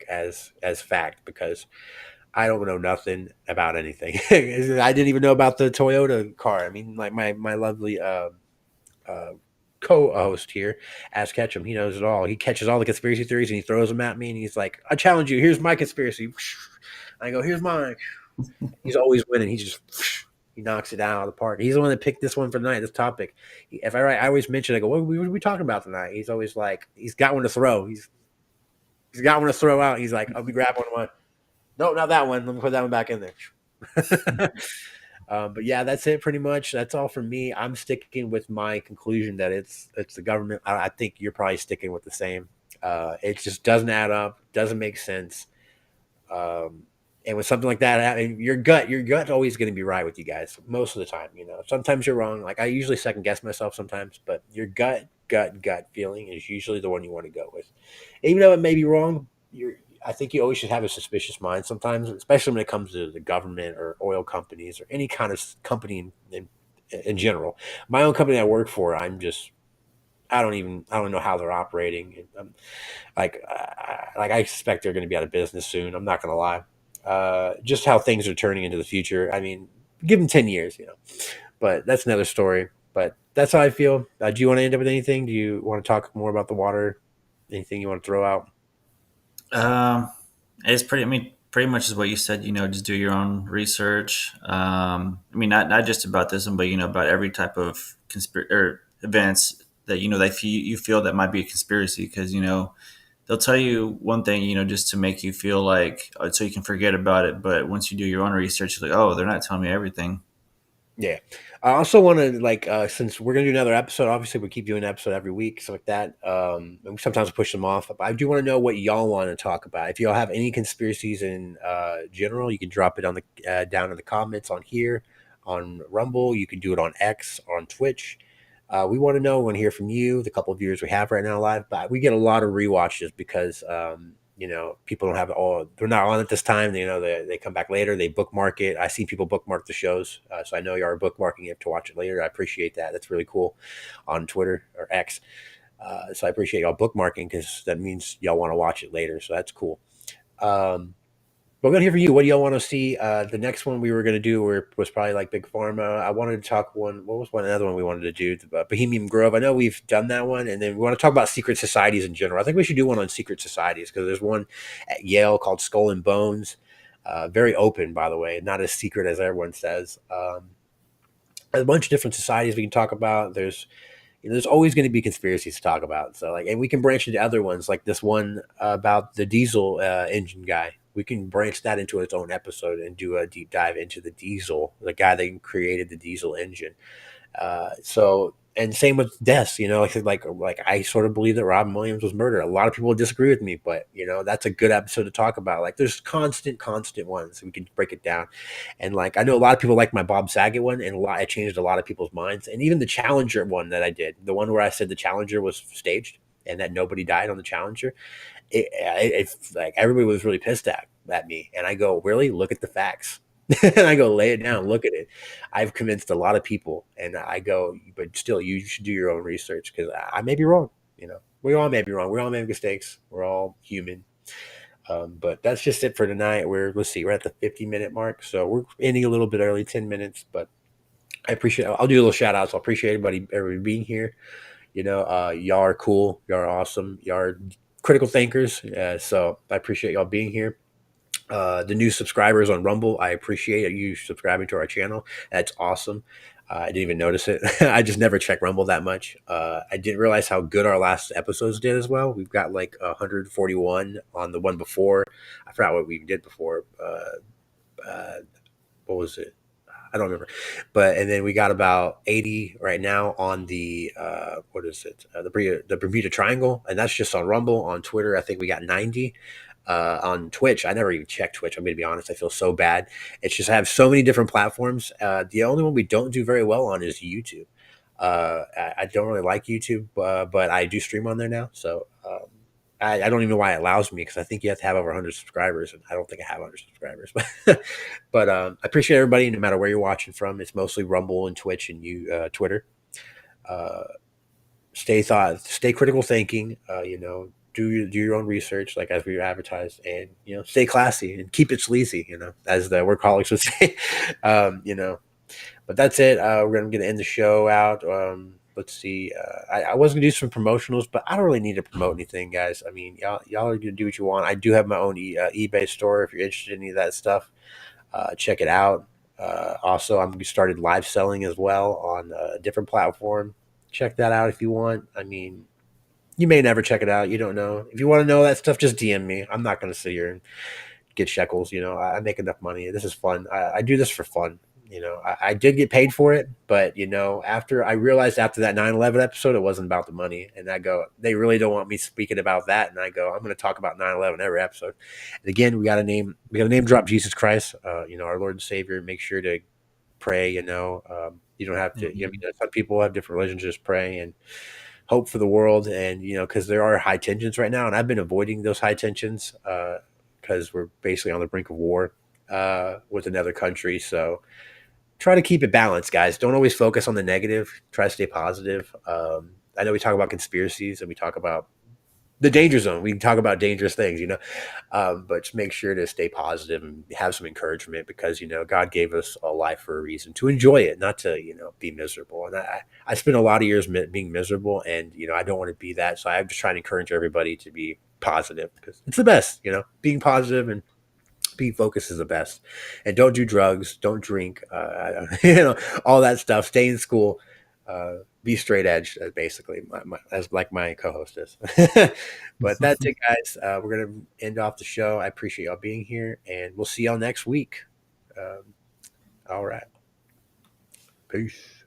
as fact, because I don't know nothing about anything. I didn't even know about the Toyota car. I mean, like my lovely co-host here, Ask Ketchum, he knows it all. He catches all the conspiracy theories and he throws them at me, and he's like, "I challenge you. Here's my conspiracy." I go, "Here's mine." He's always winning. He knocks it out of the park. He's the one that picked this one for tonight, this topic. If I always mention, I go, what are we talking about tonight? He's always like, he's got one to throw. He's got one to throw out. He's like, I'll be grabbing one of mine. No, not that one. Let me put that one back in there. But yeah, that's it pretty much. That's all from me. I'm sticking with my conclusion that it's the government. I think you're probably sticking with the same. It just doesn't add up. Doesn't make sense. And with something like that, your gut's always going to be right with you guys most of the time. Sometimes you're wrong. Like I usually second guess myself sometimes, but your gut feeling is usually the one you want to go with, even though it may be wrong. I think you always should have a suspicious mind sometimes, especially when it comes to the government or oil companies or any kind of company in general. My own company I work for, I don't know how they're operating. I suspect they're going to be out of business soon. I'm not going to lie. Just how things are turning into the future. I mean, give them 10 years, but that's another story. But that's how I feel. Do you want to end up with anything? Do you want to talk more about the water? Anything you want to throw out? It's pretty much is what you said. Just do your own research. Not just about this one, but about every type of or events that that you feel that might be a conspiracy, because they'll tell you one thing, just to make you feel like, so you can forget about it. But once you do your own research, you're like, oh, they're not telling me everything. Yeah. I also want to since we're going to do another episode, obviously we keep doing an episode every week, stuff like that. And sometimes we push them off, but I do want to know what y'all want to talk about. If y'all have any conspiracies in general, you can drop it on the down in the comments on here, on Rumble. You can do it on X or on Twitch. We want to know, we want to hear from you, the couple of viewers we have right now live, but we get a lot of rewatches because, people don't have they're not on at this time. They come back later, they bookmark it. I see people bookmark the shows. So I know you are bookmarking it to watch it later. I appreciate that. That's really cool on Twitter or X. So I appreciate y'all bookmarking, because that means y'all want to watch it later. So that's cool. But I'm going to hear from you. What do y'all want to see? The next one we were going to do was probably like Big Pharma. I wanted to talk another one we wanted to do? Bohemian Grove. I know we've done that one. And then we want to talk about secret societies in general. I think we should do one on secret societies, because there's one at Yale called Skull and Bones. Very open, by the way, not as secret as everyone says. A bunch of different societies we can talk about. There's always going to be conspiracies to talk about. So and we can branch into other ones, like this one about the diesel engine guy. We can branch that into its own episode and do a deep dive into the guy that created the diesel engine. And same with deaths, like I sort of believe that Robin Williams was murdered. A lot of people disagree with me, but that's a good episode to talk about. Like there's constant ones. We can break it down. And I know a lot of people like my Bob Saget one, and I changed a lot of people's minds. And even the Challenger one that I did, the one where I said the Challenger was staged and that nobody died on the Challenger. Everybody was really pissed at me, and I go, really? Look at the facts. And I go, lay it down, look at it. I've convinced a lot of people, and I go, but still, you should do your own research, because I may be wrong. We all may be wrong. We all make mistakes. We're all human. But that's just it for tonight. We're at the 50-minute mark, so we're ending a little bit early, 10 minutes. But I appreciate. I'll do a little shout outs. I appreciate everybody being here. Y'all are cool. Y'all are awesome. Y'all are critical thinkers. So I appreciate y'all being here. The new subscribers on Rumble, I appreciate you subscribing to our channel. That's awesome. I didn't even notice it. I just never check Rumble that much. I didn't realize how good our last episodes did as well. We've got like 141 on the one before. I forgot what we did before. What was it? I don't remember. And then we got about 80 right now on the what is it? The Bermuda Triangle, and that's just on Rumble. On Twitter, I think we got 90. On Twitch, I never even checked Twitch. I'm going to be honest. I feel so bad. It's just I have so many different platforms. The only one we don't do very well on is YouTube. I don't really like YouTube, but I do stream on there now. So I don't even know why it allows me, because I think you have to have over 100 subscribers, and I don't think I have 100 subscribers. But I appreciate everybody, no matter where you're watching from. It's mostly Rumble and Twitch and Twitter. Stay critical thinking. Do your own research, like as we advertised, and stay classy and keep it sleazy, as the work colleagues would say. But that's it. We're gonna end the show out. Let's see. I was gonna do some promotionals, but I don't really need to promote anything, guys. I mean, y'all are gonna do what you want. I do have my own eBay store. If you're interested in any of that stuff, check it out. Also, I'm started live selling as well on a different platform. Check that out if you want. I mean, you may never check it out. You don't know. If you want to know that stuff, just DM me. I'm not going to sit here and get shekels. I make enough money. This is fun. I do this for fun. I did get paid for it, but after I realized after that 9/11 episode, it wasn't about the money. And I go, they really don't want me speaking about that. And I go, I'm going to talk about 9/11 every episode. And again, we got to name drop Jesus Christ, our Lord and Savior. Make sure to pray. You don't have to. Some people have different religions. Just pray and hope for the world, and because there are high tensions right now, and I've been avoiding those high tensions because we're basically on the brink of war with another country. So try to keep it balanced, guys. Don't always focus on the negative. Try to stay positive. I know we talk about conspiracies and we talk about the danger zone. We can talk about dangerous things, but just make sure to stay positive and have some encouragement, because, God gave us a life for a reason, to enjoy it, not to, be miserable. And I spent a lot of years being miserable, and, I don't want to be that. So I'm just trying to encourage everybody to be positive, because it's the best, being positive and being focused is the best. And don't do drugs, don't drink, all that stuff. Stay in school. Be straight edge, basically, as like my co-host is. But that's it, guys. We're gonna end off the show. I appreciate y'all being here, and we'll see y'all next week. All right, peace.